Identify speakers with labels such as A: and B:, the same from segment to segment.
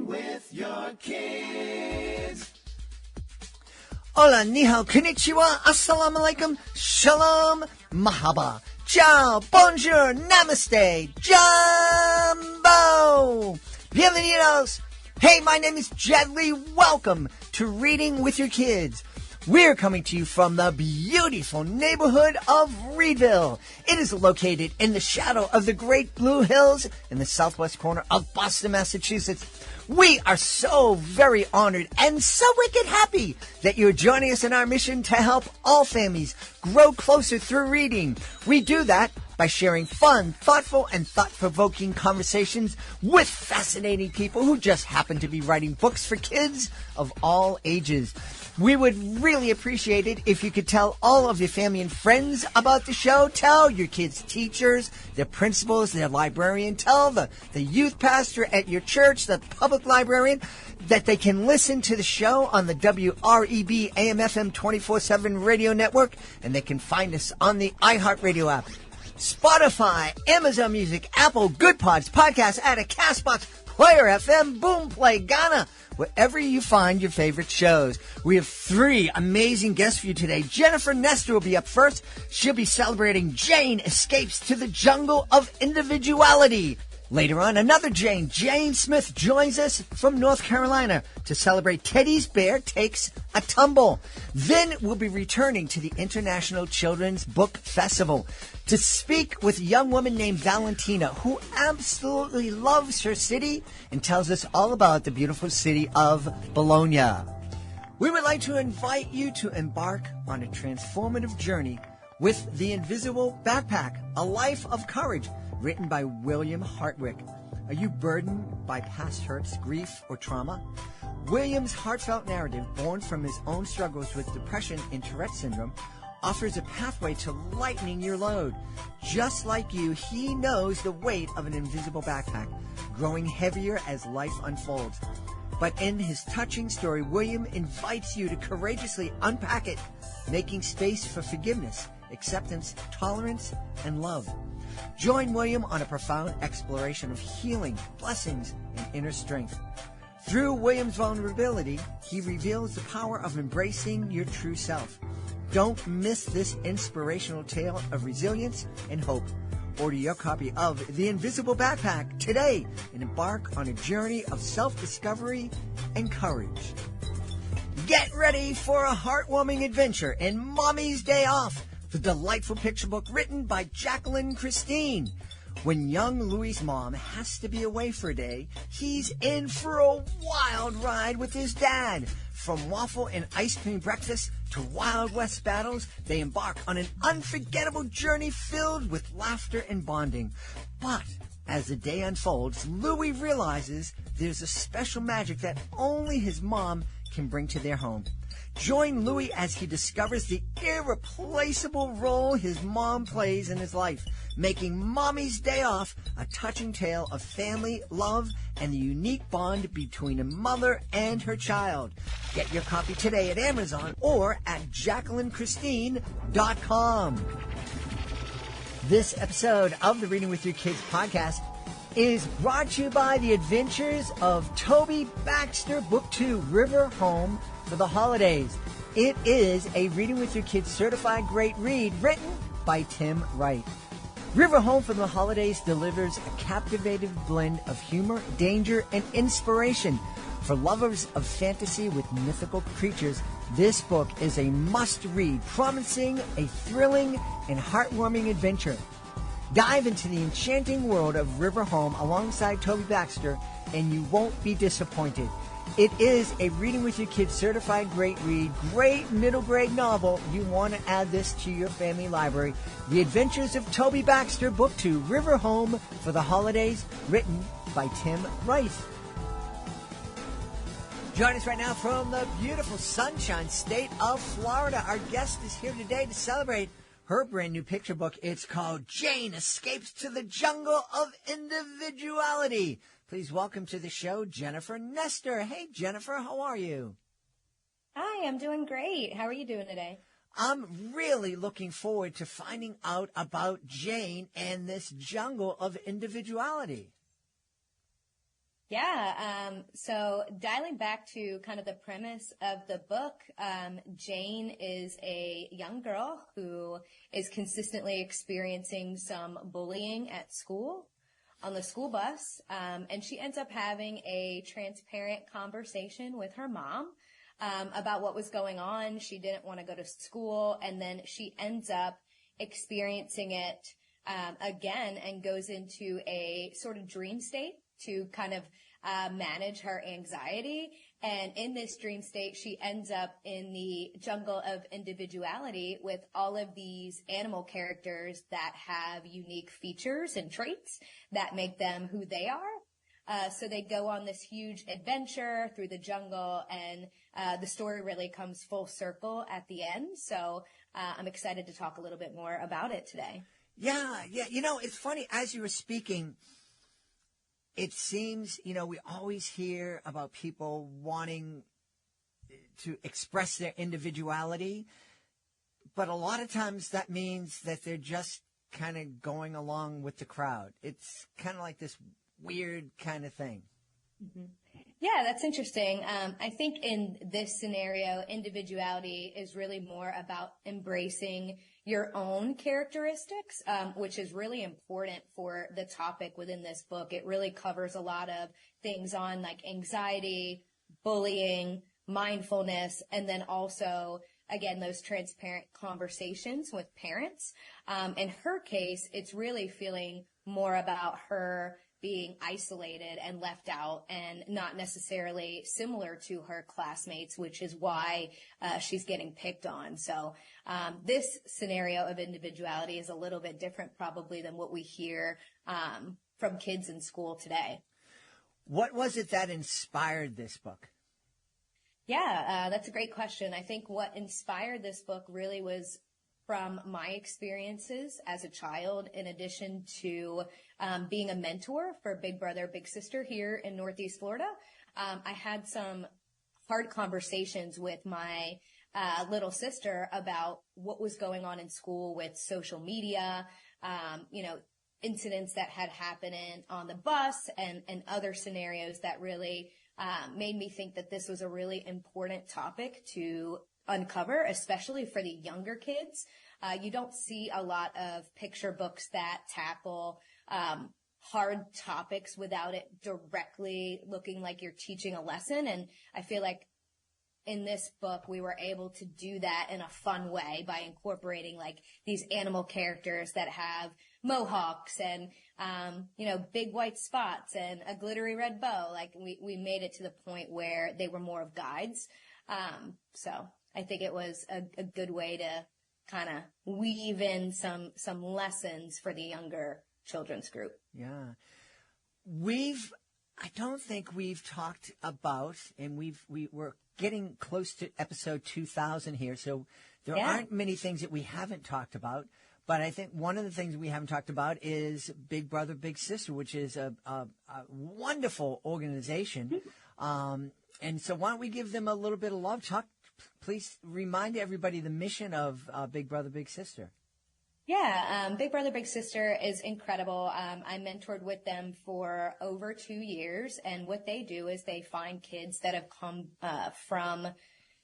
A: with your kids.
B: Hola, ni hao, konnichiwa, assalamu alaikum, shalom, mahaba, ciao, bonjour, namaste, jumbo, bienvenidos. Hey, my name is Jed Lee. Welcome to Reading with Your Kids. We're coming to you from the beautiful neighborhood of Reedville. It is located in the shadow of the Great Blue Hills in the southwest corner of Boston, Massachusetts. We are so very honored and so wicked happy that you're joining us in our mission to help all families grow closer through reading. We do that by sharing fun, thoughtful, and thought-provoking conversations with fascinating people who just happen to be writing books for kids of all ages. We would really appreciate it if you could tell all of your family and friends about the show. Tell your kids' teachers, their principals, their librarian. Tell the youth pastor at your church, the public librarian, that they can listen to the show on the WREB AM/FM 24/7 radio network, and they can find us on the iHeartRadio app, Spotify, Amazon Music, Apple, Good Pods, Podcast Addict, CastBox, Player FM, Boomplay, Ghana, wherever you find your favorite shows. We have 3 amazing guests for you today. Jennifer Nestor will be up first. She'll be celebrating Jane Escapes to the Jungle of Individuality. Later on, another Jane, Jane Smith, joins us from North Carolina to celebrate Teddy's Bear Takes a Tumble. Then we'll be returning to the International Children's Book Festival to speak with a young woman named Valentina who absolutely loves her city and tells us all about the beautiful city of Bologna. We would like to invite you to embark on a transformative journey with The Invisible Backpack, A Life of Courage, written by William Hartwick. Are you burdened by past hurts, grief, or trauma? William's heartfelt narrative, born from his own struggles with depression and Tourette syndrome, offers a pathway to lightening your load. Just like you, he knows the weight of an invisible backpack, growing heavier as life unfolds. But in his touching story, William invites you to courageously unpack it, making space for forgiveness, acceptance, tolerance, and love. Join William on a profound exploration of healing, blessings, and inner strength. Through William's vulnerability, he reveals the power of embracing your true self. Don't miss this inspirational tale of resilience and hope. Order your copy of The Invisible Backpack today and embark on a journey of self-discovery and courage. Get ready for a heartwarming adventure in Mommy's Day Off, the delightful picture book written by Jacqueline Christine. When young Louie's mom has to be away for a day, he's in for a wild ride with his dad. From waffle and ice cream breakfast to Wild West battles, they embark on an unforgettable journey filled with laughter and bonding. But as the day unfolds, Louie realizes there's a special magic that only his mom can bring to their home. Join Louie as he discovers the irreplaceable role his mom plays in his life, making Mommy's Day Off a touching tale of family, love, and the unique bond between a mother and her child. Get your copy today at Amazon or at JacquelineChristine.com. This episode of the Reading with Your Kids podcast is brought to you by the adventures of Toby Baxter, Book 2, River Home for the Holidays. It is a Reading with Your Kids certified great read written by Tim Wright. River Home for the Holidays delivers a captivating blend of humor, danger, and inspiration. For lovers of fantasy with mythical creatures, this book is a must-read, promising a thrilling and heartwarming adventure. Dive into the enchanting world of River Home alongside Toby Baxter, and you won't be disappointed. It is a Reading with Your Kids certified great read, great middle grade novel. You want to add this to your family library. The Adventures of Toby Baxter, Book 2, River Home for the Holidays, written by Tim Wright. Join us right now from the beautiful Sunshine State of Florida. Our guest is here today to celebrate her brand new picture book. It's called Jane Escapes to the Jungle of Individuality. Please welcome to the show, Jennifer Nestor. Hey, Jennifer, how are you?
C: Hi, I'm doing great. How are you doing today?
B: I'm really looking forward to finding out about Jane and this jungle of individuality.
C: So dialing back to kind of the premise of the book, Jane is a young girl who is consistently experiencing some bullying at school on the school bus. And she ends up having a transparent conversation with her mom, about what was going on. She didn't want to go to school. And then she ends up experiencing it, again, and goes into a sort of dream state to kind of manage her anxiety. And in this dream state, she ends up in the jungle of individuality with all of these animal characters that have unique features and traits that make them who they are. So they go on this huge adventure through the jungle, and the story really comes full circle at the end. So I'm excited to talk a little bit more about it today.
B: Yeah. It's funny, as you were speaking, it seems, we always hear about people wanting to express their individuality, but a lot of times that means that they're just kind of going along with the crowd. It's kind of like this weird kind of thing.
C: Mm-hmm. Yeah, that's interesting. I think in this scenario, individuality is really more about embracing your own characteristics, which is really important for the topic within this book. It really covers a lot of things on like anxiety, bullying, mindfulness, and then also, again, those transparent conversations with parents. In her case, it's really feeling more about her being isolated and left out and not necessarily similar to her classmates, which is why she's getting picked on. So this scenario of individuality is a little bit different probably than what we hear from kids in school today.
B: What was it that inspired this book?
C: Yeah, that's a great question. I think what inspired this book really was from my experiences as a child, in addition to being a mentor for Big Brother, Big Sister here in Northeast Florida. I had some hard conversations with my little sister about what was going on in school with social media, incidents that had happened on the bus and other scenarios that really made me think that this was a really important topic to uncover, especially for the younger kids. You don't see a lot of picture books that tackle hard topics without it directly looking like you're teaching a lesson. And I feel like in this book, we were able to do that in a fun way by incorporating like these animal characters that have mohawks and, big white spots and a glittery red bow. Like we made it to the point where they were more of guides. So I think it was a good way to kind of weave in some lessons for the younger children's group.
B: Yeah. I don't think we've talked about, and we're getting close to episode 2000 here, so there aren't many things that we haven't talked about. But I think one of the things we haven't talked about is Big Brother, Big Sister, which is a wonderful organization. And so why don't we give them a little bit of love? Please remind everybody the mission of Big Brother, Big Sister.
C: Yeah, Big Brother, Big Sister is incredible. I mentored with them for over 2 years, and what they do is they find kids that have come from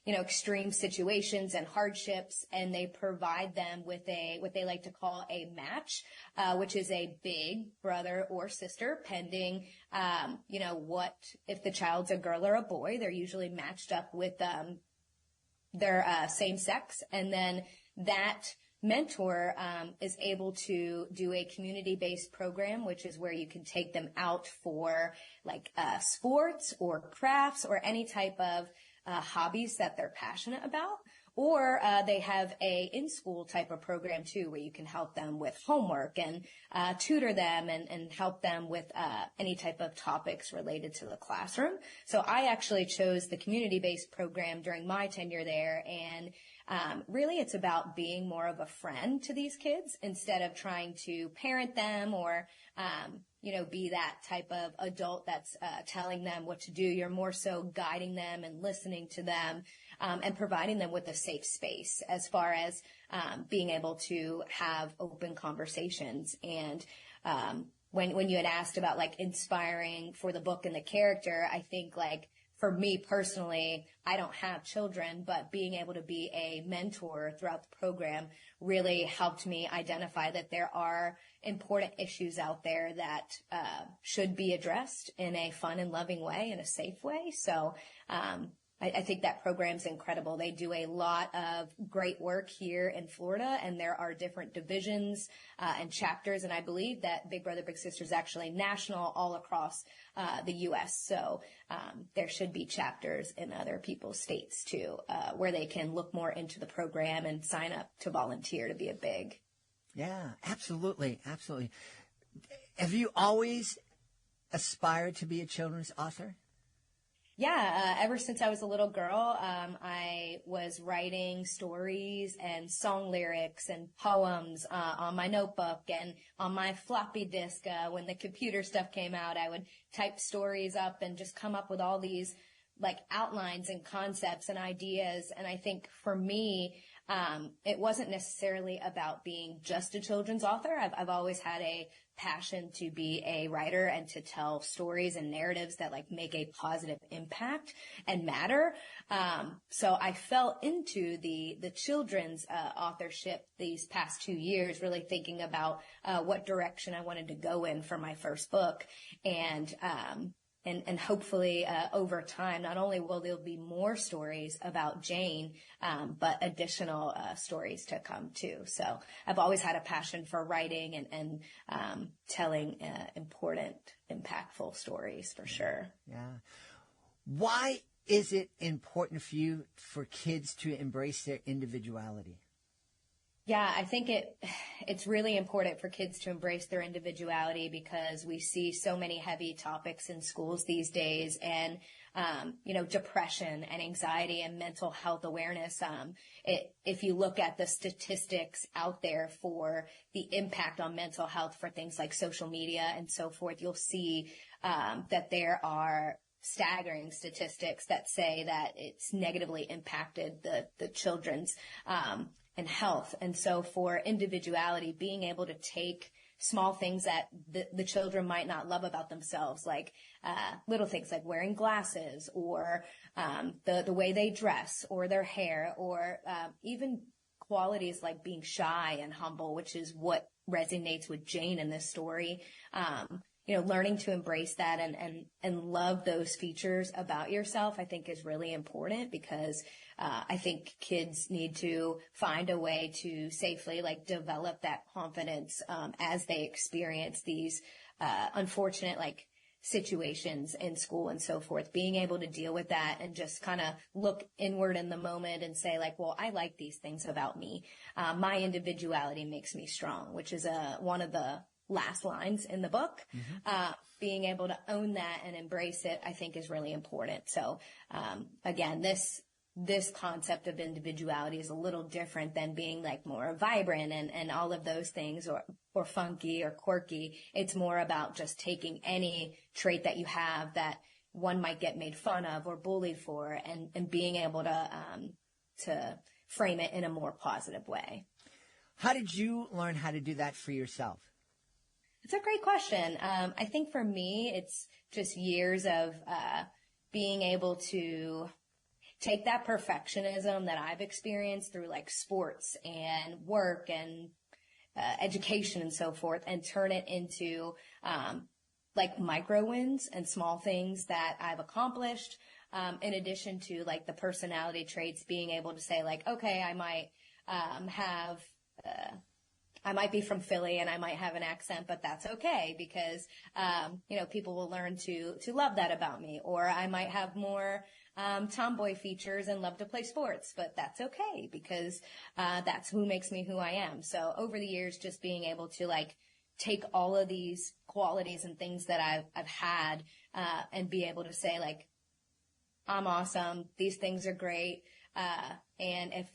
C: extreme situations and hardships, and they provide them with what they like to call a match, which is a big brother or sister, pending, what if the child's a girl or a boy. They're usually matched up with their same sex, and then that mentor is able to do a community-based program, which is where you can take them out for like sports or crafts or any type of hobbies that they're passionate about. Or they have a in-school type of program too, where you can help them with homework and tutor them and help them with any type of topics related to the classroom. So I actually chose the community-based program during my tenure there, and really it's about being more of a friend to these kids instead of trying to parent them or be that type of adult that's telling them what to do. You're more so guiding them and listening to them and providing them with a safe space as far as being able to have open conversations and when you had asked about like inspiring for the book and the character, I think like for me personally, I don't have children, but being able to be a mentor throughout the program really helped me identify that there are important issues out there that should be addressed in a fun and loving way, in a safe way. So I think that program's incredible. They do a lot of great work here in Florida, and there are different divisions and chapters. And I believe that Big Brother Big Sister is actually national all across the U.S. So there should be chapters in other people's states too, where they can look more into the program and sign up to volunteer to be a big.
B: Yeah, absolutely, absolutely. Have you always aspired to be a children's author?
C: Yeah, ever since I was a little girl, I was writing stories and song lyrics and poems on my notebook and on my floppy disk. When the computer stuff came out, I would type stories up and just come up with all these like outlines and concepts and ideas. And I think for me, it wasn't necessarily about being just a children's author. I've always had a passion to be a writer and to tell stories and narratives that like make a positive impact and matter. So I fell into the children's authorship these past 2 years, really thinking about what direction I wanted to go in for my first book. And hopefully, over time, not only will there be more stories about Jane, but additional stories to come too. So I've always had a passion for writing and telling important, impactful stories for sure.
B: Yeah. Why is it important for you for kids to embrace their individuality?
C: Yeah, I think it's really important for kids to embrace their individuality because we see so many heavy topics in schools these days and, depression and anxiety and mental health awareness. If you look at the statistics out there for the impact on mental health for things like social media and so forth, you'll see that there are staggering statistics that say that it's negatively impacted the children's and health. And so for individuality, being able to take small things that the children might not love about themselves, like little things like wearing glasses or the way they dress or their hair or even qualities like being shy and humble, which is what resonates with Jane in this story. Learning to embrace that and love those features about yourself, I think is really important because I think kids need to find a way to safely like develop that confidence as they experience these unfortunate like situations in school and so forth, being able to deal with that and just kind of look inward in the moment and say like, well, I like these things about me. My individuality makes me strong, which is one of the last lines in the book. Mm-hmm. Being able to own that and embrace it, I think is really important. So, again, this concept of individuality is a little different than being like more vibrant and all of those things or funky or quirky. It's more about just taking any trait that you have that one might get made fun of or bullied for and being able to frame it in a more positive way.
B: How did you learn how to do that for yourself?
C: It's a great question. I think for me, it's just years of being able to take that perfectionism that I've experienced through like sports and work and education and so forth and turn it into like micro wins and small things that I've accomplished, in addition to like the personality traits, being able to say like, okay, I might I might be from Philly and I might have an accent, but that's okay because, people will learn to love that about me. Or I might have more tomboy features and love to play sports, but that's okay because that's who makes me who I am. So over the years, just being able to like take all of these qualities and things that I've had and be able to say like, I'm awesome. These things are great. And if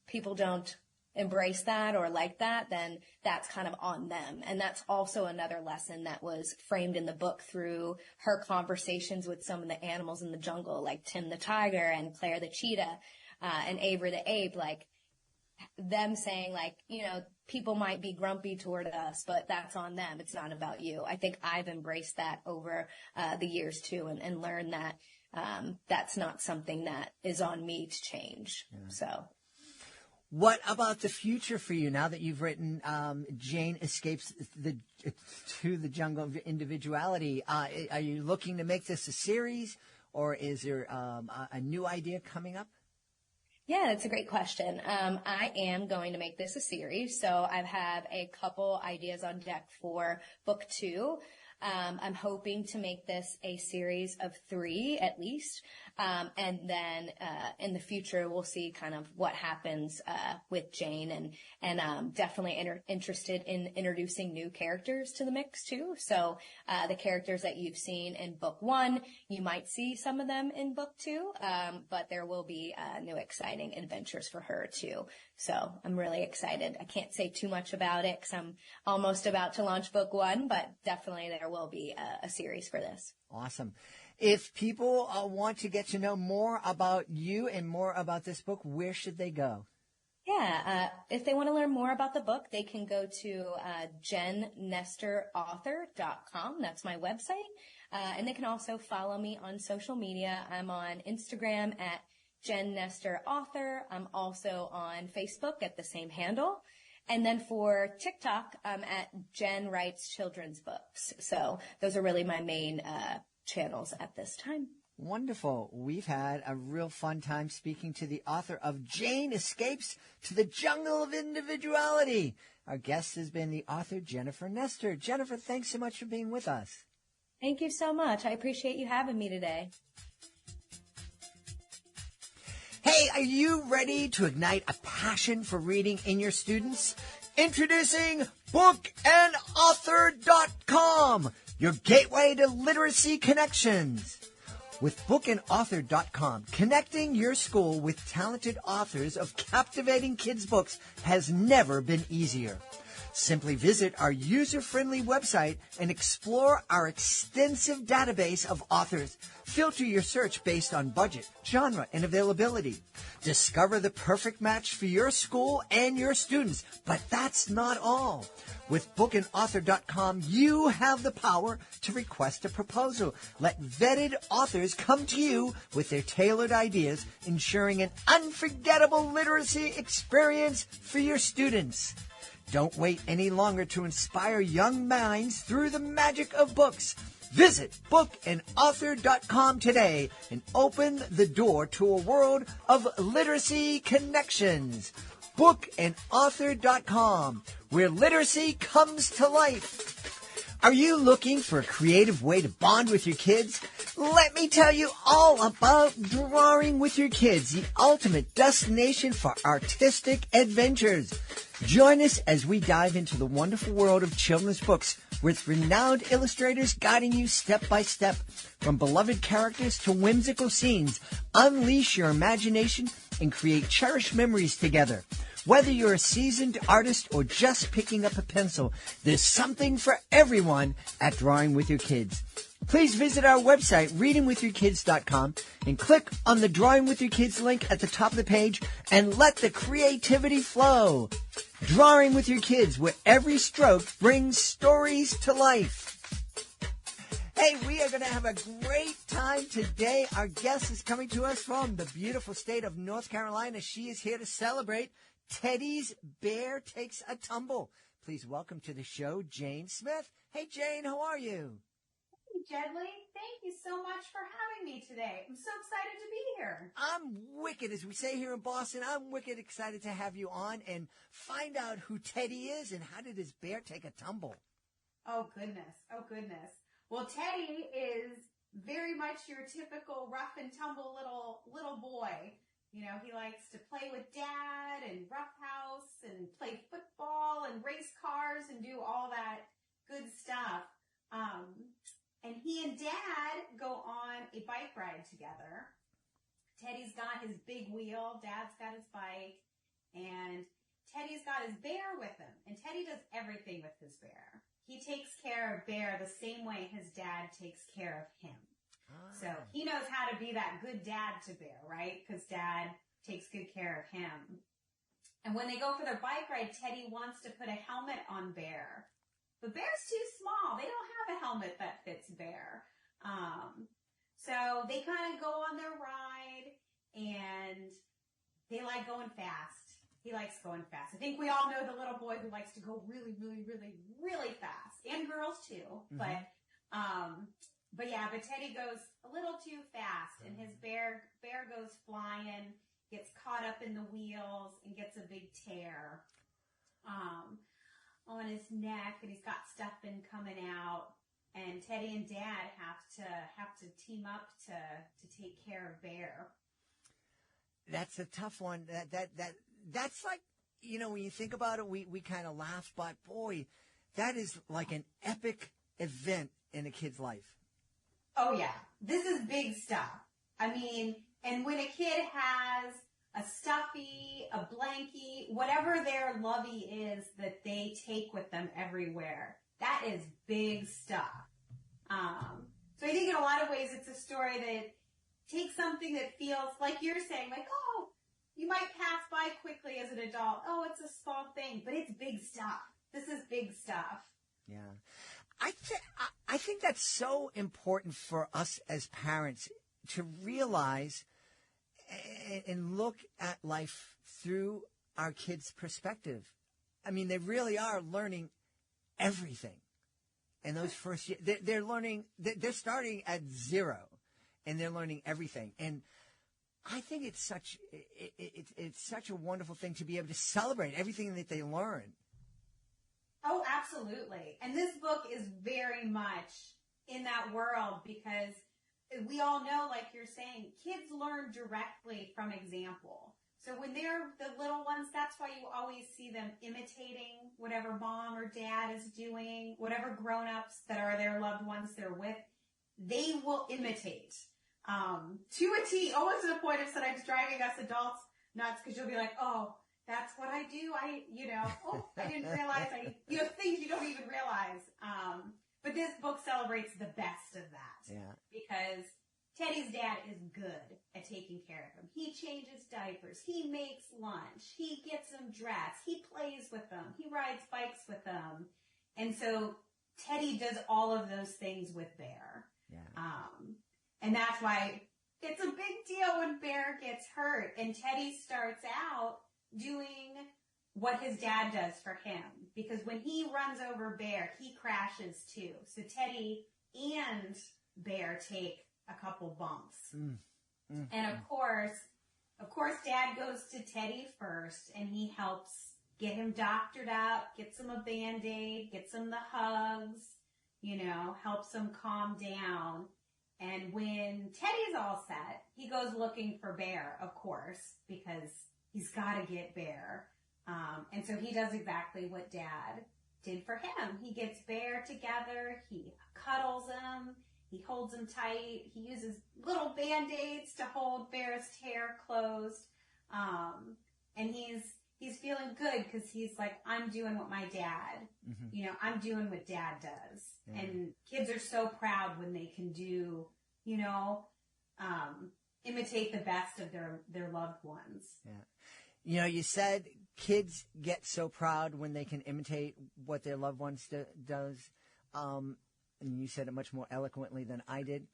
C: people don't embrace that or like that, then that's kind of on them. And that's also another lesson that was framed in the book through her conversations with some of the animals in the jungle, like Tim the tiger and Claire the cheetah, and Avery the ape, like them saying like, people might be grumpy toward us, but that's on them. It's not about you. I think I've embraced that over the years too, and learned that that's not something that is on me to change. Yeah. So.
B: What about the future for you now that you've written Jane Escapes to the Jungle of Individuality? Are you looking to make this a series, or is there a new idea coming up?
C: Yeah, that's a great question. I am going to make this a series, so I have a couple ideas on deck for book 2. I'm hoping to make this a series of 3 at least. And then, in the future, we'll see kind of what happens, with Jane and definitely interested in introducing new characters to the mix too. So, the characters that you've seen in book 1, you might see some of them in book 2. But there will be, new exciting adventures for her too. So I'm really excited. I can't say too much about it because I'm almost about to launch book 1, but definitely there will be a series for this.
B: Awesome. If people want to get to know more about you and more about this book, where should they go?
C: Yeah, if they want to learn more about the book, they can go to jennestorauthor.com. That's my website. And they can also follow me on social media. I'm on Instagram at Jen Nestor Author. I'm also on Facebook at the same handle. And then for TikTok, I'm at Jen Writes Children's Books. So those are really my main channels at this time.
B: Wonderful. We've had a real fun time speaking to the author of Jane Escapes to the Jungle of Individuality. Our guest has been the author Jennifer Nestor. Jennifer, thanks so much for being with us.
C: Thank you so much. I appreciate you having me today.
B: Hey, are you ready to ignite a passion for reading in your students? Introducing bookandauthor.com, your gateway to literacy connections. With bookandauthor.com, connecting your school with talented authors of captivating kids' books has never been easier. Simply visit our user-friendly website and explore our extensive database of authors. Filter your search based on budget, genre, and availability. Discover the perfect match for your school and your students. But that's not all. With bookandauthor.com, you have the power to request a proposal. Let vetted authors come to you with their tailored ideas, ensuring an unforgettable literacy experience for your students. Don't wait any longer to inspire young minds through the magic of books. Visit bookandauthor.com today and open the door to a world of literacy connections. Bookandauthor.com, where literacy comes to life. Are you looking for a creative way to bond with your kids? Let me tell you all about Drawing with Your Kids, the ultimate destination for artistic adventures. Join us as we dive into the wonderful world of children's books with renowned illustrators guiding you step by step. From beloved characters to whimsical scenes, unleash your imagination and create cherished memories together. Whether you're a seasoned artist or just picking up a pencil, there's something for everyone at Drawing with Your Kids. Please visit our website, readingwithyourkids.com, and click on the Drawing with Your Kids link at the top of the page and let the creativity flow. Drawing with Your Kids, where every stroke brings stories to life. Hey, we are going to have a great time today. Our guest is coming to us from the beautiful state of North Carolina. She is here to celebrate Teddy's Bear Takes a Tumble. Please welcome to the show, Jane Smith. Hey, Jane, how are you?
D: Hey, Jedley. Thank you so much for having me today. I'm so excited to be here.
B: I'm wicked, as we say here in Boston, I'm wicked excited to have you on and find out who Teddy is and how did his bear take a tumble.
D: Oh, goodness. Oh, goodness. Well, Teddy is very much your typical rough and tumble little boy. You know, he likes to play with Dad and roughhouse and play football and race cars and do all that good stuff. And he and Dad go on a bike ride together. Teddy's got his big wheel, Dad's got his bike, and Teddy's got his bear with him. And Teddy does everything with his bear. He takes care of Bear the same way his dad takes care of him. So he knows how to be that good dad to Bear, right? Because Dad takes good care of him. And when they go for their bike ride, Teddy wants to put a helmet on Bear. But Bear's too small. They don't have a helmet that fits Bear. So they kind of go on their ride, and they like going fast. He likes going fast. I think we all know the little boy who likes to go really, really, really, really fast. And girls too. Mm-hmm. But Teddy goes a little too fast, and his bear goes flying, gets caught up in the wheels, and gets a big tear on his neck, and he's got stuffing coming out. And Teddy and Dad have to team up to take care of Bear.
B: That's a tough one. That's like, when you think about it, we kind of laugh, but boy, that is like an epic event in a kid's life.
D: Oh yeah, this is big stuff. I mean, and when a kid has a stuffy, a blankie, whatever their lovey is that they take with them everywhere, that is big stuff. So I think in a lot of ways it's a story that takes something that feels like you're saying, like, oh, you might pass by quickly as an adult. Oh, it's a small thing, but it's big stuff. This is big stuff.
B: Yeah. I think that's so important for us as parents to realize and look at life through our kids' perspective. I mean, they really are learning everything. And those first years, they're learning, they're starting at zero, and they're learning everything. And I think it's such a wonderful thing to be able to celebrate everything that they learn.
D: Oh, absolutely. And this book is very much in that world, because we all know, like you're saying, kids learn directly from example. So when they're the little ones, that's why you always see them imitating whatever mom or dad is doing, whatever grown-ups that are their loved ones they're with, they will imitate. To a T, almost to the point of sometimes driving us adults nuts, because you'll be like, oh, that's what I do. I didn't realize things you don't even realize. But this book celebrates the best of that.
B: Yeah.
D: Because Teddy's dad is good at taking care of him. He changes diapers. He makes lunch. He gets them dressed. He plays with them. He rides bikes with them. And so Teddy does all of those things with Bear.
B: Yeah.
D: And that's why it's a big deal when Bear gets hurt. And Teddy starts out doing what his dad does for him. Because when he runs over Bear, he crashes too. So Teddy and Bear take a couple bumps. And of course, Dad goes to Teddy first, and he helps get him doctored up, gets him a Band-Aid, gets him the hugs, helps him calm down. And when Teddy's all set, he goes looking for Bear, of course, because he's got to get Bear. And so he does exactly what Dad did for him. He gets Bear together, he cuddles him, he holds him tight, he uses little Band-Aids to hold Bear's tear closed. And he's feeling good, because he's like, I'm doing what my dad, I'm doing what Dad does. Yeah. And kids are so proud when they can do, imitate the best of their loved ones.
B: Yeah. You said kids get so proud when they can imitate what their loved ones does. And you said it much more eloquently than I did.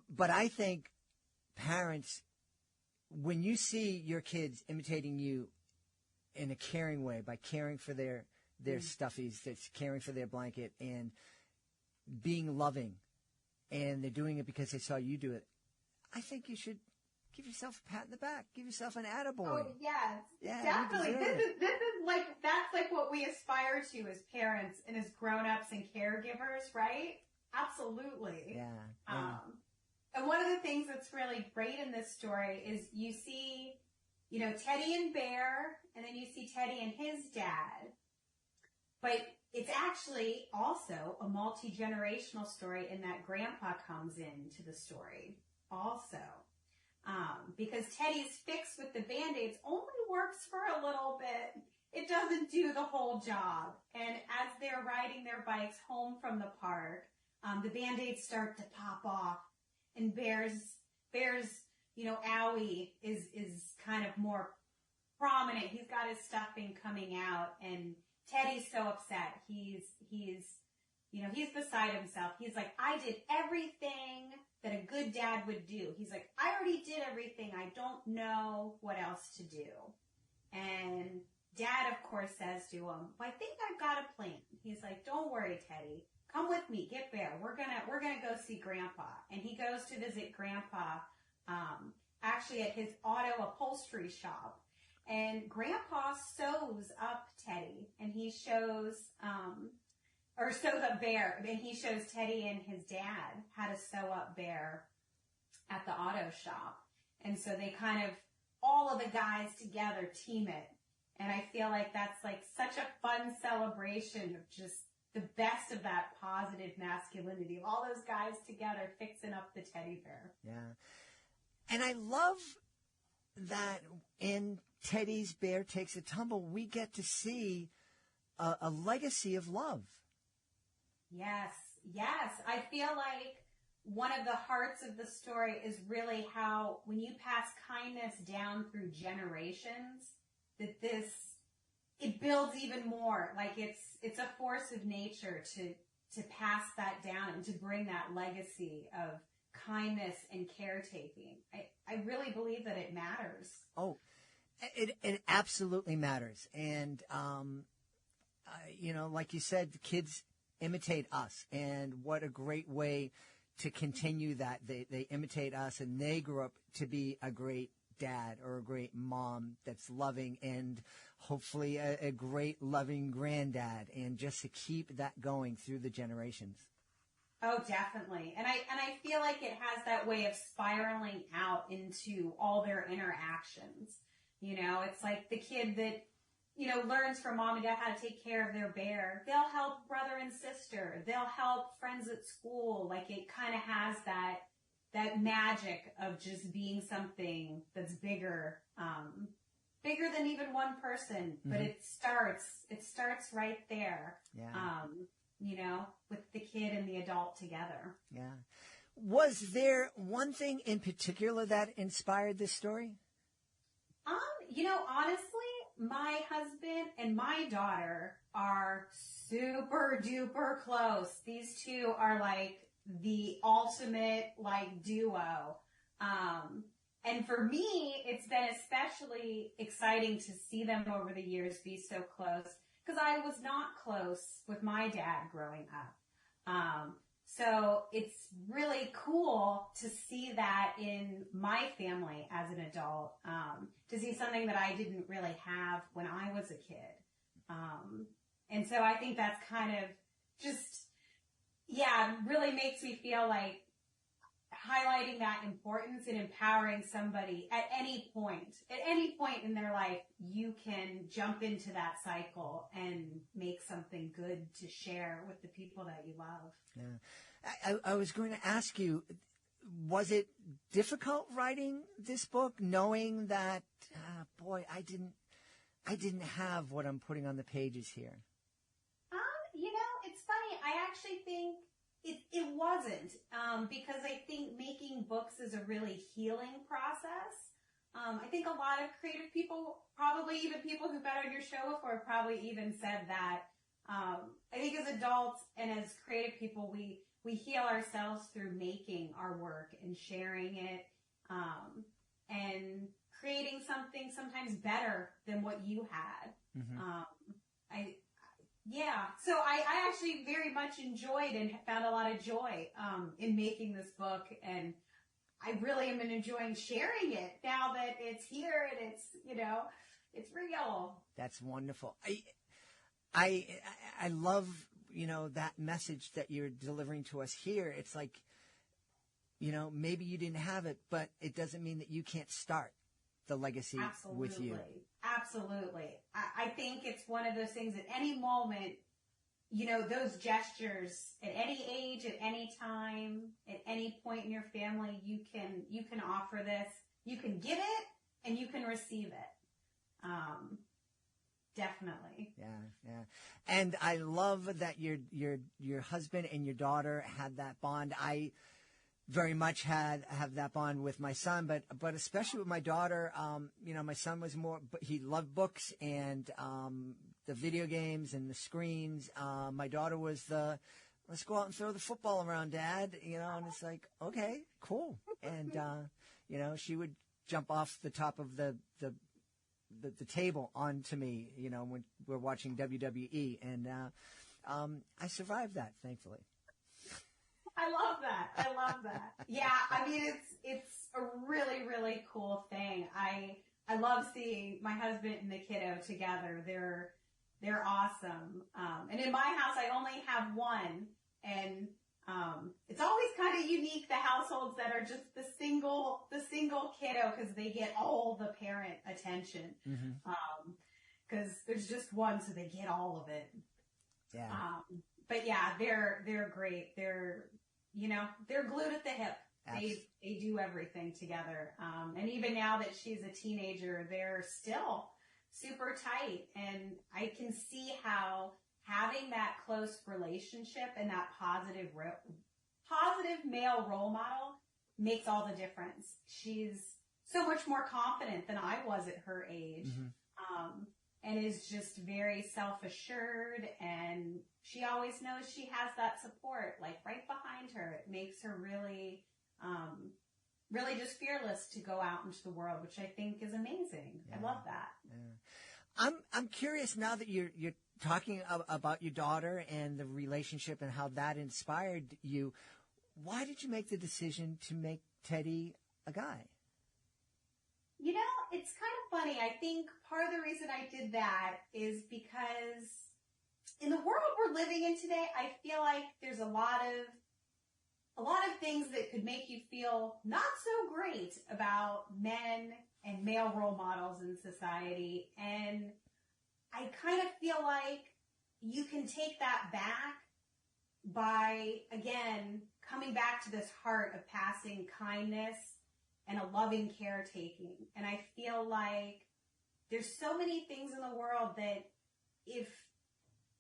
B: But I think parents, when you see your kids imitating you in a caring way, by caring for their stuffies, that's caring for their blanket, and being loving, and they're doing it because they saw you do it, I think you should give yourself a pat in the back. Give yourself an attaboy.
D: Oh, yes. Yeah, definitely. This is like, that's like what we aspire to as parents and as grown-ups and caregivers, right? Absolutely.
B: Yeah.
D: And one of the things that's really great in this story is you see, Teddy and Bear, and then you see Teddy and his dad. But it's actually also a multi-generational story in that Grandpa comes into the story also. Because Teddy's fix with the Band-Aids only works for a little bit. It doesn't do the whole job. And as they're riding their bikes home from the park, the Band-Aids start to pop off. And Bear's owie is kind of more prominent. He's got his stuffing coming out, and Teddy's so upset. He's beside himself. He's like, I did everything that a good dad would do. He's like, I already did everything. I don't know what else to do. And Dad, of course, says to him, well, I think I've got a plan. He's like, don't worry, Teddy. Come with me. Get there. We're gonna go see Grandpa. And he goes to visit Grandpa, actually at his auto upholstery shop. And Grandpa sews up Teddy, and he shows up Bear, and he shows Teddy and his dad how to sew up Bear at the auto shop. And so they kind of, all of the guys together team it. And I feel like that's like such a fun celebration of just the best of that positive masculinity of all those guys together fixing up the teddy bear.
B: Yeah. And I love that in Teddy's Bear Takes a Tumble, we get to see a legacy of love.
D: Yes. I feel like one of the hearts of the story is really how when you pass kindness down through generations, that it builds even more. Like it's a force of nature to pass that down and to bring that legacy of kindness and caretaking. I really believe that it matters.
B: Oh, it absolutely matters. And, like you said, the kids imitate us, and what a great way to continue that. They imitate us, and they grew up to be a great dad or a great mom that's loving, and hopefully a great loving granddad, and just to keep that going through the generations.
D: Oh, definitely. And I feel like it has that way of spiraling out into all their interactions. It's like the kid that, learns from mom and dad how to take care of their bear. They'll help brother and sister. They'll help friends at school. Like it kind of has that magic of just being something that's bigger than even one person. But it starts right there.
B: Yeah.
D: With the kid and the adult together.
B: Yeah. Was there one thing in particular that inspired this story?
D: Honestly, my husband and my daughter are super duper close. These two are like the ultimate duo. And for me, it's been especially exciting to see them over the years be so close, because I was not close with my dad growing up. So it's really cool to see that in my family as an adult, to see something that I didn't really have when I was a kid. And so I think that's kind of just, really makes me feel like highlighting that importance and empowering somebody at any point in their life, you can jump into that cycle and make something good to share with the people that you love.
B: Yeah. I was going to ask you, was it difficult writing this book, knowing that, I didn't have what I'm putting on the pages here?
D: It's funny. I actually think it wasn't, because I think making books is a really healing process. I think a lot of creative people, probably even people who've been on your show before, probably even said that. I think as adults and as creative people, we heal ourselves through making our work and sharing it, and creating something sometimes better than what you had.
B: Mm-hmm.
D: So I actually very much enjoyed and found a lot of joy in making this book, and I really am enjoying sharing it now that it's here and it's real.
B: That's wonderful. I love, that message that you're delivering to us here. It's like, maybe you didn't have it, but it doesn't mean that you can't start the legacy with you.
D: Absolutely. I think it's one of those things at any moment, those gestures at any age, at any time, at any point in your family, you can offer this. You can give it and you can receive it. Definitely.
B: Yeah. And I love that your husband and your daughter had that bond. very much have that bond with my son, but especially with my daughter. My son was he loved books and the video games and the screens. My daughter was let's go out and throw the football around, Dad. And it's like, okay, cool. And she would jump off the top of the table onto me, when we're watching WWE, and I survived that, thankfully.
D: I love that. Yeah, I mean, it's a really, really cool thing. I love seeing my husband and the kiddo together. They're awesome. And in my house, I only have one, and it's always kind of unique, the households that are just the single kiddo, because they get all the parent attention. Because there's just one, so they get all of it.
B: Yeah.
D: But yeah, they're great. They're glued at the hip. They do everything together. And even now that she's a teenager, they're still super tight. And I can see how having that close relationship and that positive male role model makes all the difference. She's so much more confident than I was at her age. And is just very self-assured, and she always knows she has that support, like right behind her. It makes her really, really just fearless to go out into the world, which I think is amazing. Yeah. I love that.
B: Yeah. I'm curious now that you're talking about your daughter and the relationship and how that inspired you. Why did you make the decision to make Teddy a guy?
D: It's kind of funny. I think part of the reason I did that is because in the world we're living in today, I feel like there's a lot of things that could make you feel not so great about men and male role models in society. And I kind of feel like you can take that back by, again, coming back to this heart of passing kindness and a loving caretaking. And I feel like there's so many things in the world that if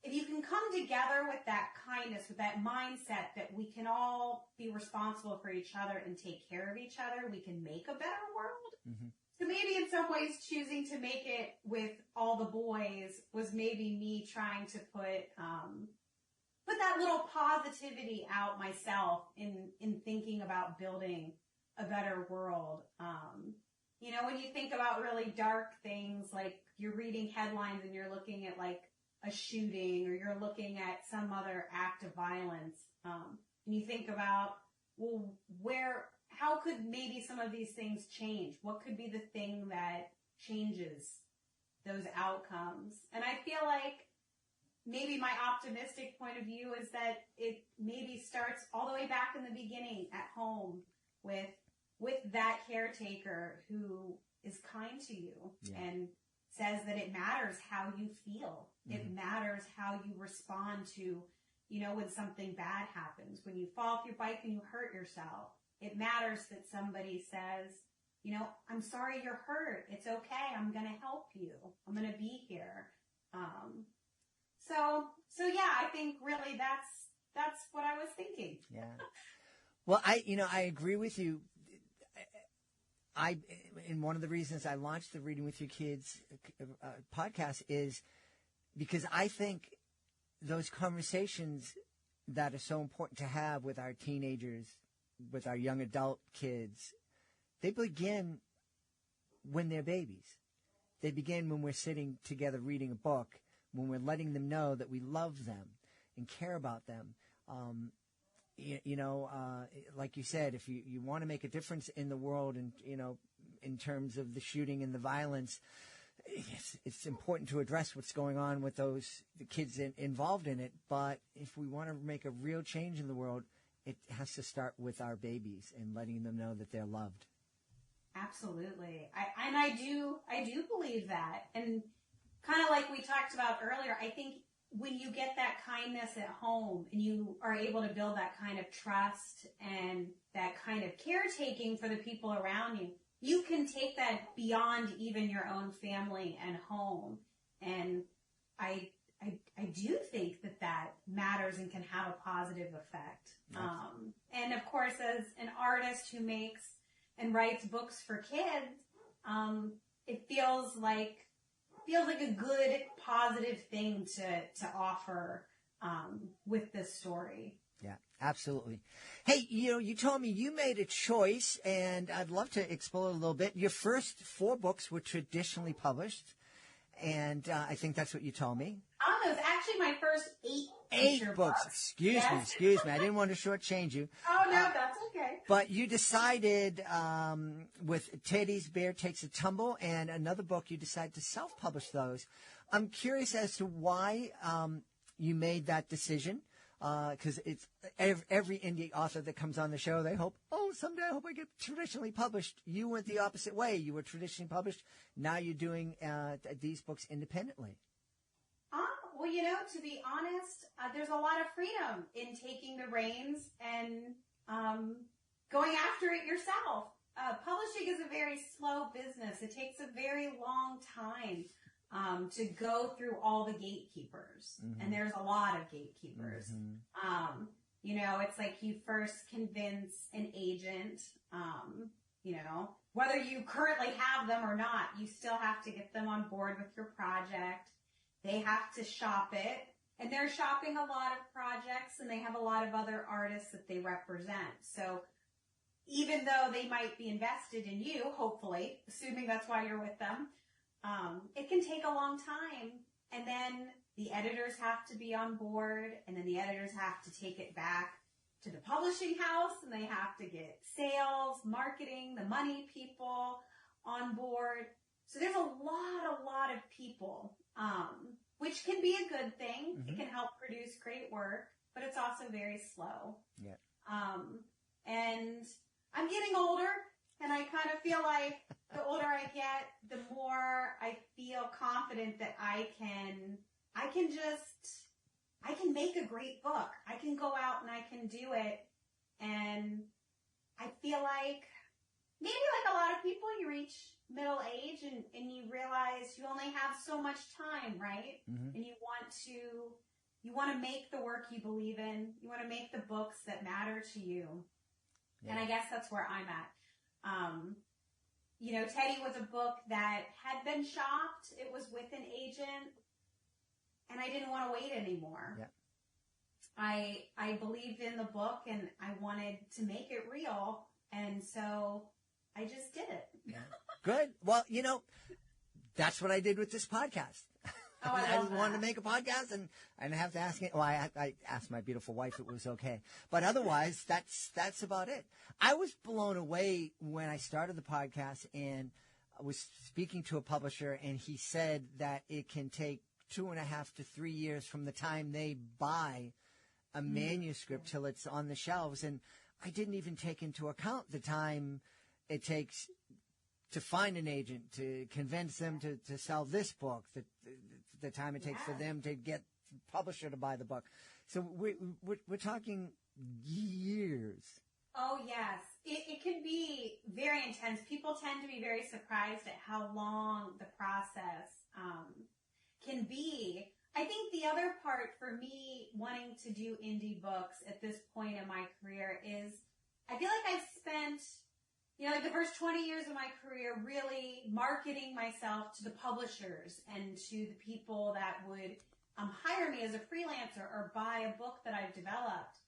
D: you can come together with that kindness, with that mindset that we can all be responsible for each other and take care of each other, we can make a better world. So maybe in some ways choosing to make it with all the boys was maybe me trying to put that little positivity out myself in thinking about building a better world. When you think about really dark things, like you're reading headlines and you're looking at like a shooting, or you're looking at some other act of violence, and you think about, well, how could maybe some of these things change? What could be the thing that changes those outcomes? And I feel like maybe my optimistic point of view is that it maybe starts all the way back in the beginning at home with that caretaker who is kind to you and says that it matters how you feel. It matters how you respond to, when something bad happens. When you fall off your bike and you hurt yourself, it matters that somebody says, I'm sorry you're hurt. It's okay. I'm going to help you. I'm going to be here. So yeah, I think really that's what I was thinking.
B: Yeah. Well, I agree with you. And one of the reasons I launched the Reading with Your Kids podcast is because I think those conversations that are so important to have with our teenagers, with our young adult kids, they begin when they're babies. They begin when we're sitting together reading a book, when we're letting them know that we love them and care about them. Like you said, if you want to make a difference in the world and, in terms of the shooting and the violence, it's important to address what's going on with the kids involved in it. But if we want to make a real change in the world, it has to start with our babies and letting them know that they're loved.
D: Absolutely. I do believe that. And kind of like we talked about earlier, I think when you get that kindness at home and you are able to build that kind of trust and that kind of caretaking for the people around you, you can take that beyond even your own family and home. And I I do think that matters and can have a positive effect. And of course, as an artist who makes and writes books for kids, it feels like a good, positive thing to offer with this story.
B: Yeah, absolutely. Hey, you told me you made a choice, and I'd love to explore a little bit. Your first 4 books were traditionally published, and I think that's what you told me.
D: It was actually my first 8
B: books. Excuse me. I didn't want to shortchange you.
D: Oh, no, that's okay.
B: But you decided with Teddy's Bear Takes a Tumble and another book, you decided to self-publish those. I'm curious as to why you made that decision, because it's every indie author that comes on the show, they hope, someday I hope I get traditionally published. You went the opposite way. You were traditionally published. Now you're doing these books independently.
D: Well, to be honest, there's a lot of freedom in taking the reins and going after it yourself. Publishing is a very slow business. It takes a very long time to go through all the gatekeepers. Mm-hmm. And there's a lot of gatekeepers. Mm-hmm. It's like you first convince an agent, whether you currently have them or not, you still have to get them on board with your project. They have to shop it, and they're shopping a lot of projects, and they have a lot of other artists that they represent. So even though they might be invested in you, hopefully, assuming that's why you're with them, it can take a long time. And then the editors have to be on board, and then the editors have to take it back to the publishing house, and they have to get sales, marketing, the money people on board. So there's a lot of people, which can be a good thing. Mm-hmm. It can help produce great work, but it's also very slow. Yeah. And I'm getting older, and I kind of feel like the older I get, the more I feel confident that I can make a great book. I can go out and I can do it. And I feel like maybe like a lot of people, you reach middle age and you realize you only have so much time, right? Mm-hmm. And you want to make the work you believe in. You want to make the books that matter to you. Yeah. And I guess that's where I'm at. Teddy was a book that had been shopped. It was with an agent, and I didn't want to wait anymore. Yeah. I believed in the book, and I wanted to make it real, and so I just did it. Yeah.
B: Good. Well, that's what I did with this podcast.
D: Oh,
B: I wanted to make a podcast, and I didn't have to ask it. Well, I asked my beautiful wife if it was okay. But otherwise, that's about it. I was blown away when I started the podcast, and I was speaking to a publisher, and he said that it can take 2.5 to 3 years from the time they buy a manuscript till it's on the shelves. And I didn't even take into account the time it takes to find an agent, to convince them to sell this book, the time it takes for them to get the publisher to buy the book. So we're talking years.
D: Oh, yes. It can be very intense. People tend to be very surprised at how long the process can be. I think the other part for me wanting to do indie books at this point in my career is I feel like I've spent the first 20 years of my career really marketing myself to the publishers and to the people that would hire me as a freelancer or buy a book that I've developed.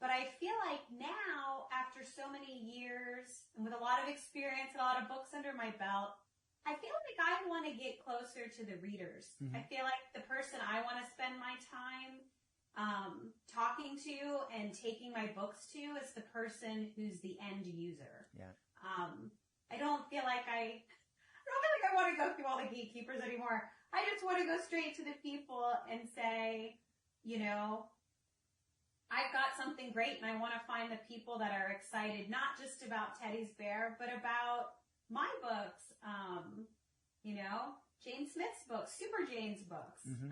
D: But I feel like now, after so many years and with a lot of experience and a lot of books under my belt, I feel like I want to get closer to the readers. Mm-hmm. I feel like the person I want to spend my time talking to and taking my books to is the person who's the end user. Yeah. I don't feel like I want to go through all the gatekeepers anymore. I just want to go straight to the people and say, I've got something great, and I want to find the people that are excited, not just about Teddy's Bear, but about my books, Jane Smith's books, Super Jane's books. Mm-hmm.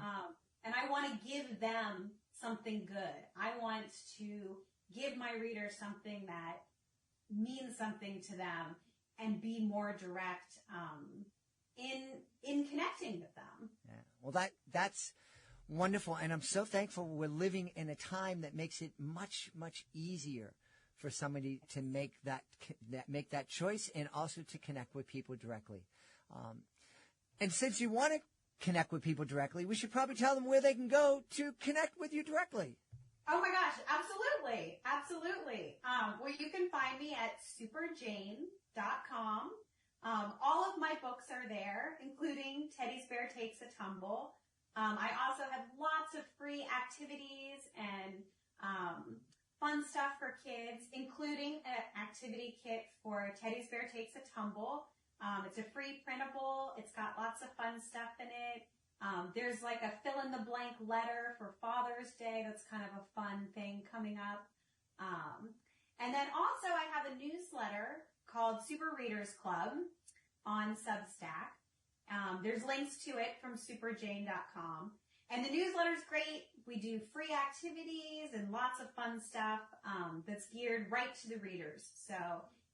D: And I want to give them something good. I want to give my readers something that means something to them and be more direct in connecting with them.
B: Yeah. Well, that's Wonderful. And I'm so thankful we're living in a time that makes it much, much easier for somebody to make that choice and also to connect with people directly. And since you want to connect with people directly, we should probably tell them where they can go to connect with you directly.
D: Oh my gosh, absolutely. Absolutely. Well, you can find me at superjane.com. All of my books are there, including Teddy's Bear Takes a Tumble. I also have lots of free activities and fun stuff for kids, including an activity kit for Teddy's Bear Takes a Tumble. It's a free printable. It's got lots of fun stuff in it. There's like a fill-in-the-blank letter for Father's Day. That's kind of a fun thing coming up. And then also I have a newsletter called Super Readers Club on Substack. There's links to it from superjane.com. And the newsletter's great. We do free activities and lots of fun stuff that's geared right to the readers. So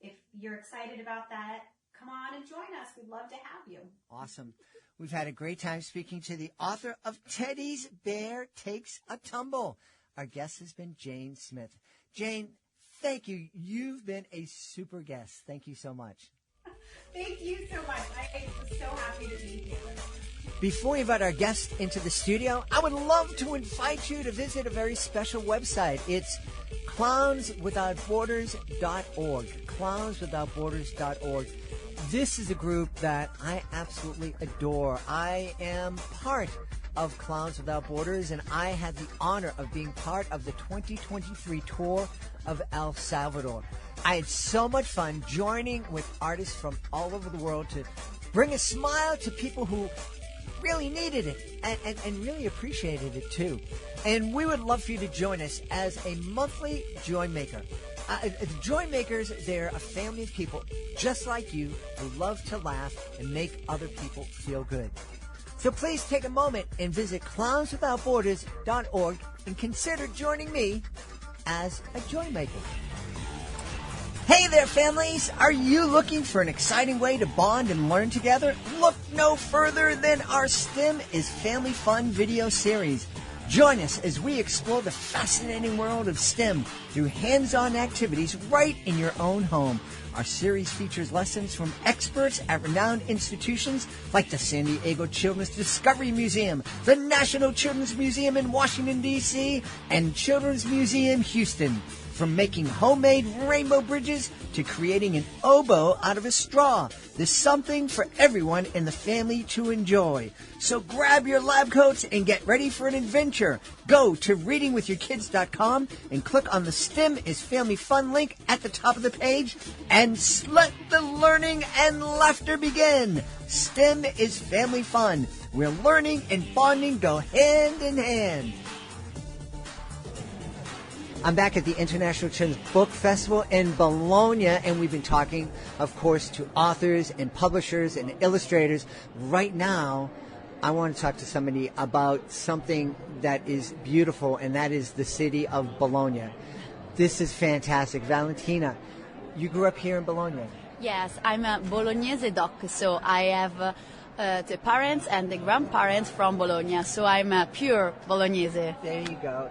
D: if you're excited about that, come on and join us. We'd love to have you.
B: Awesome. We've had a great time speaking to the author of Teddy's Bear Takes a Tumble. Our guest has been Jane Smith. Jane, thank you. You've been a super guest. Thank you so much.
D: Thank you so much. I was so happy to be here.
B: Before we invite our guest into the studio, I would love to invite you to visit a very special website. It's clownswithoutborders.org. Clownswithoutborders.org. This is a group that I absolutely adore. I am part of Clowns Without Borders, and I had the honor of being part of the 2023 tour of El Salvador. I had so much fun joining with artists from all over the world to bring a smile to people who really needed it and really appreciated it too. And we would love for you to join us as a monthly Joy Maker. The Joy Makers, they're a family of people just like you who love to laugh and make other people feel good. So please take a moment and visit clownswithoutborders.org and consider joining me as a Joy Maker. Hey there, families! Are you looking for an exciting way to bond and learn together? Look no further than our STEM is Family Fun video series. Join us as we explore the fascinating world of STEM through hands-on activities right in your own home. Our series features lessons from experts at renowned institutions like the San Diego Children's Discovery Museum, the National Children's Museum in Washington, D.C., and Children's Museum Houston. From making homemade rainbow bridges to creating an oboe out of a straw, there's something for everyone in the family to enjoy. So grab your lab coats and get ready for an adventure. Go to readingwithyourkids.com and click on the STEM is Family Fun link at the top of the page and let the learning and laughter begin. STEM is Family Fun, where learning and bonding go hand in hand. I'm back at the International Children's Book Festival in Bologna, and we've been talking, of course, to authors and publishers and illustrators. Right now, I want to talk to somebody about something that is beautiful, and that is the city of Bologna. This is fantastic. Valentina, you grew up here in Bologna.
E: Yes, I'm a Bolognese doc, so I have the parents and the grandparents from Bologna, so I'm a pure Bolognese.
B: There you go.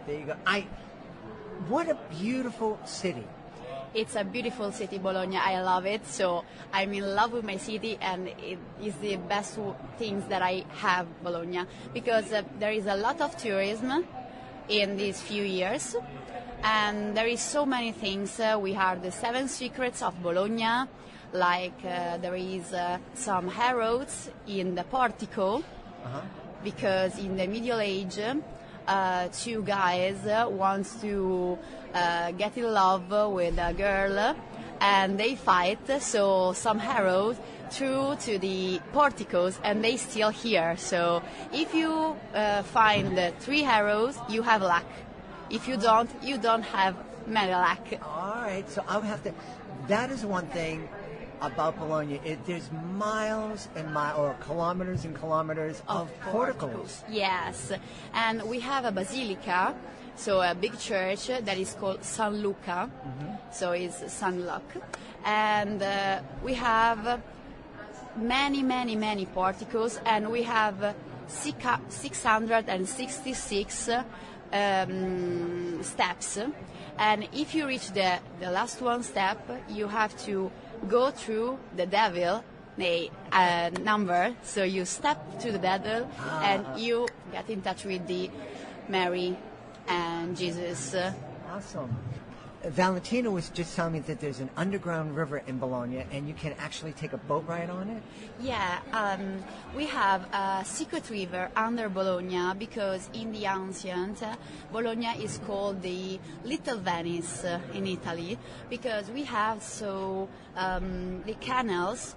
B: What a beautiful city.
E: It's a beautiful city, Bologna. I love it. So I'm in love with my city, and it is the best things that I have, Bologna, because there is a lot of tourism in these few years, and there is so many things. We have the 7 secrets of Bologna, like there is some harrods in the portico, because in the Middle Age, 2 guys wants to get in love with a girl, and they fight, so some arrows through to the porticos, and they still here. So if you find 3 arrows, you have luck. If you don't have many luck.
B: All right, so I would have to. That is one thing about Bologna. There's miles and miles, or kilometers and kilometers of porticos.
E: Yes, and we have a basilica, so a big church that is called San Luca, so it's San Luc, and we have many porticos, and we have 666 steps, and if you reach the last one step, you have to go through the devil number. So you step to the devil and you get in touch with the Mary and Jesus.
B: Awesome. Valentina was just telling me that there's an underground river in Bologna, and you can actually take a boat ride on it?
E: Yeah, we have a secret river under Bologna because in the ancient, Bologna is called the Little Venice in Italy because we have the canals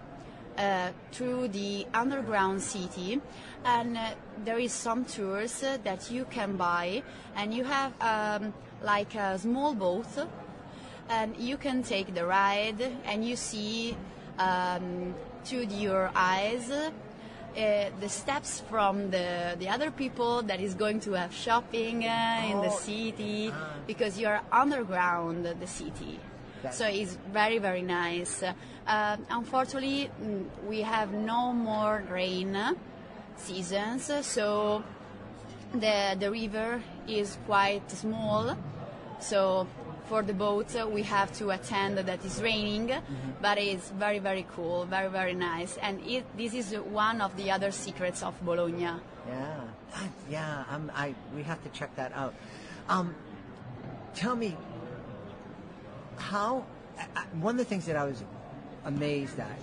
E: through the underground city, and there is some tours that you can buy, and you have like a small boat, and you can take the ride, and you see to your eyes the steps from the other people that is going to have shopping in the city, because you're underground the city. So it's very, very nice. Unfortunately, we have no more rain seasons, so the river is quite small. So for the boat, we have to attend that it's raining, but it's very, very cool, very, very nice. And this is one of the other secrets of Bologna.
B: We have to check that out. Tell me, how? One of the things that I was amazed at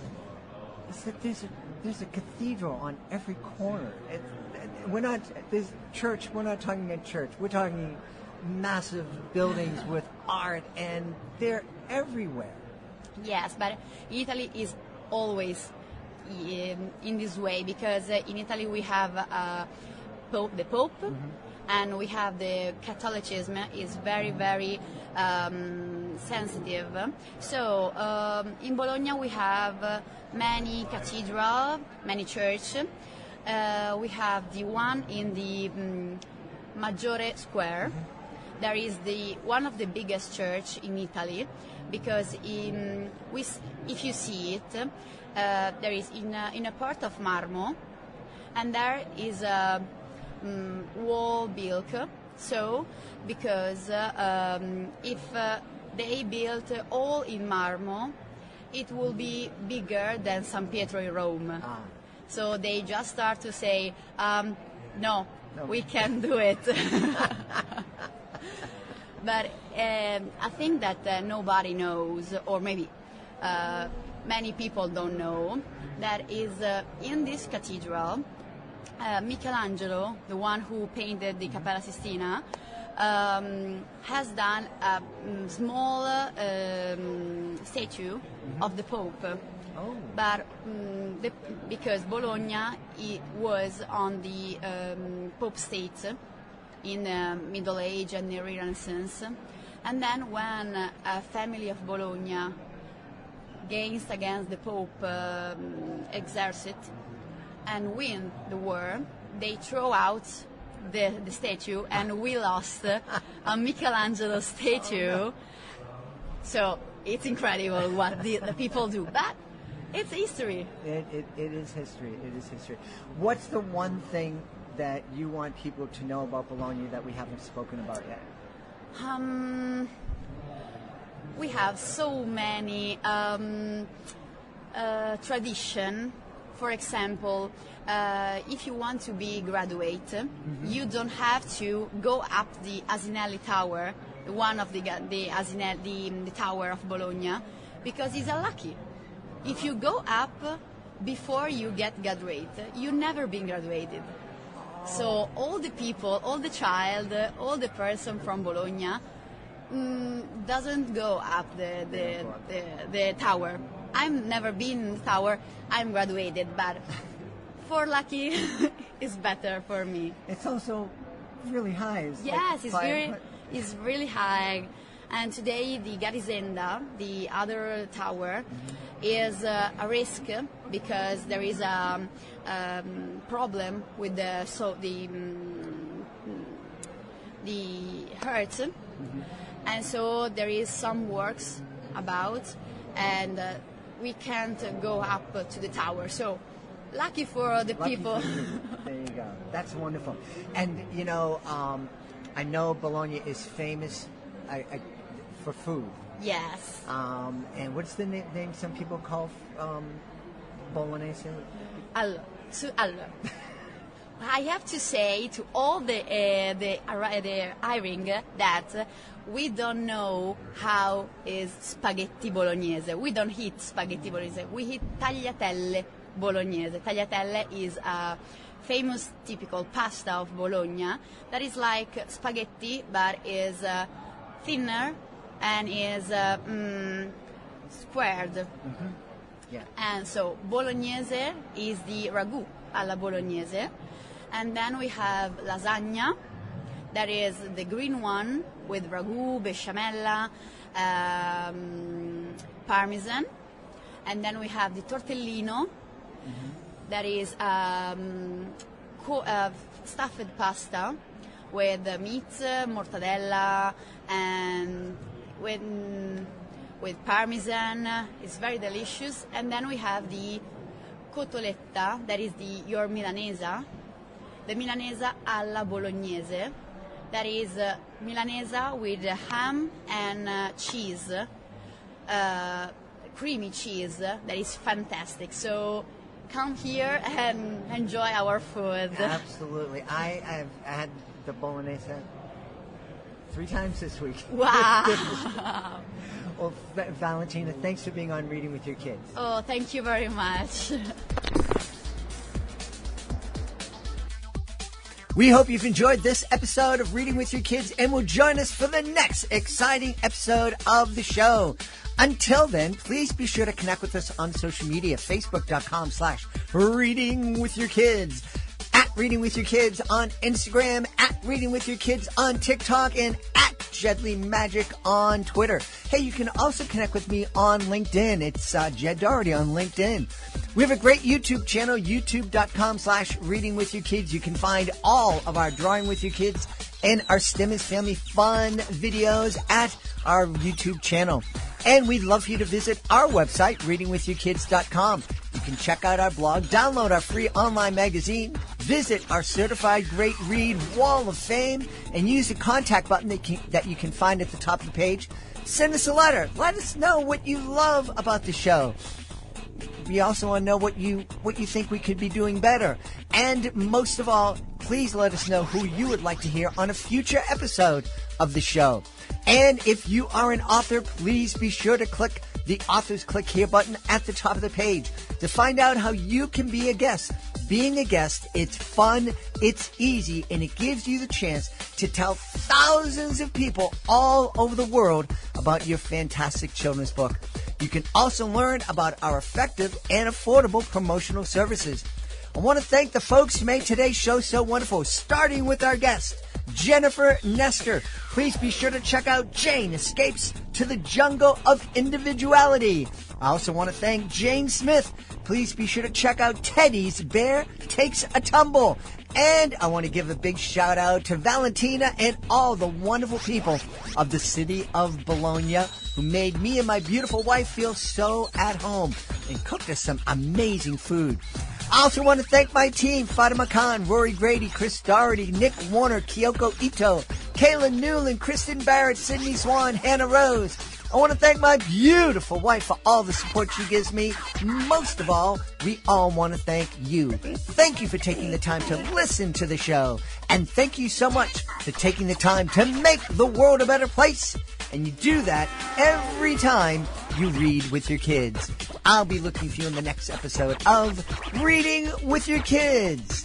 B: is that there's a cathedral on every corner. We're not talking a church. We're talking massive buildings with art, and they're everywhere.
E: Yes, but Italy is always in this way, because in Italy we have the Pope, and we have the Catholicism is very, very sensitive. So in Bologna we have many cathedrals, many churches. We have the one in the Maggiore Square. There is one of the biggest church in Italy, because if you see it, there is in a part of marble, and there is a wall built. So because if they built all in marble, it will be bigger than San Pietro in Rome. So they just start to say, no, we can't do it. But I think that nobody knows, or maybe many people don't know, that is in this cathedral, Michelangelo, the one who painted the Cappella Sistina, has done a small statue of the Pope. But because Bologna was on the Pope state in the Middle Age and the Renaissance, and then when a family of Bologna against the Pope exercit and win the war, they throw out the statue, and we lost a Michelangelo statue. So it's incredible what the people do, but it's history.
B: It is history. It is history. What's the one thing that you want people to know about Bologna that we haven't spoken about yet?
E: We have so many tradition. For example, if you want to be graduate, you don't have to go up the Asinelli Tower, one of the tower of Bologna, because it's unlucky. If you go up before you get graduated, you never been graduated. So all the people, all the child, all the person from Bologna doesn't go up the tower. I've never been in the tower. I'm graduated, but for lucky, it's better for me.
B: It's also really high.
E: It's really high. And today the Garisenda, the other tower, is a risk because there is a problem with the earth, and so there is some works about, and we can't go up to the tower. So lucky for the
B: Lucky
E: people.
B: for you. There you go. That's wonderful. And, I know Bologna is famous for food.
E: Yes.
B: And what's the name some people call Bolognese?
E: Allora, I have to say to all the hiring that we don't know how is spaghetti bolognese. We don't eat spaghetti bolognese. We eat tagliatelle bolognese. Tagliatelle is a famous typical pasta of Bologna that is like spaghetti but is thinner and is squared.
B: Mm-hmm. Yeah.
E: And so bolognese is the ragu alla bolognese. And then we have lasagna, that is the green one with ragu, besciamella, parmesan. And then we have the tortellino, that is stuffed pasta with meat, mortadella, and with parmesan. It's very delicious. And then we have the cotoletta, that is your milanesa. The milanesa alla bolognese, that is milanesa with ham and cheese, creamy cheese, that is fantastic. So come here and enjoy our food.
B: Absolutely. I have had the bolognese 3 times this week.
E: Wow.
B: Well, Valentina, thanks for being on Reading with Your Kids.
E: Oh, thank you very much.
B: We hope you've enjoyed this episode of Reading with Your Kids and will join us for the next exciting episode of the show. Until then, please be sure to connect with us on social media, facebook.com/readingwithyourkids, at Reading With Your Kids on Instagram, at Reading With Your Kids on TikTok, and at Jedley Magic on Twitter. Hey, you can also connect with me on LinkedIn. It's Jed Doherty on LinkedIn. We have a great YouTube channel, youtube.com/readingwithyourkids. You can find all of our Drawing With Your Kids and our STEM is Family Fun videos at our YouTube channel. And we'd love for you to visit our website, readingwithyourkids.com. You can check out our blog, download our free online magazine, visit our Certified Great Read Wall of Fame, and use the contact button that you can find at the top of the page. Send us a letter. Let us know what you love about the show. We also want to know what you think we could be doing better. And most of all, please let us know who you would like to hear on a future episode of the show. And if you are an author, please be sure to click the Authors Click Here button at the top of the page to find out how you can be a guest. Being a guest, it's fun, it's easy, and it gives you the chance to tell thousands of people all over the world about your fantastic children's book. You can also learn about our effective and affordable promotional services. I want to thank the folks who made today's show so wonderful, starting with our guest, Jennifer Nestor. Please be sure to check out Jane Escapes to the Jungle of Individuality. I also want to thank Jane Smith. Please be sure to check out Teddy's Bear Takes a Tumble. And I want to give a big shout out to Valentina and all the wonderful people of the city of Bologna who made me and my beautiful wife feel so at home and cooked us some amazing food. I also want to thank my team, Fatima Khan, Rory Grady, Chris Doherty, Nick Warner, Kyoko Ito, Kayla Newland, Kristen Barrett, Sydney Swan, Hannah Rose. I want to thank my beautiful wife for all the support she gives me. Most of all, we all want to thank you. Thank you for taking the time to listen to the show. And thank you so much for taking the time to make the world a better place. And you do that every time you read with your kids. I'll be looking for you in the next episode of Reading with Your Kids.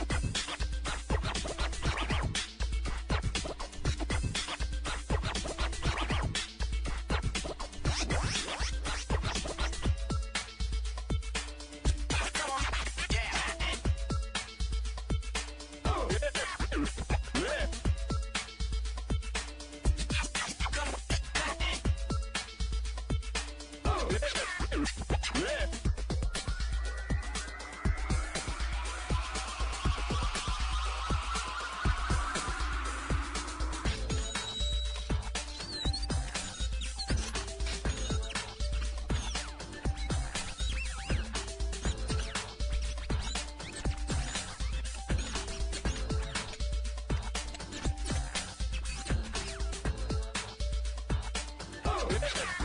B: episode.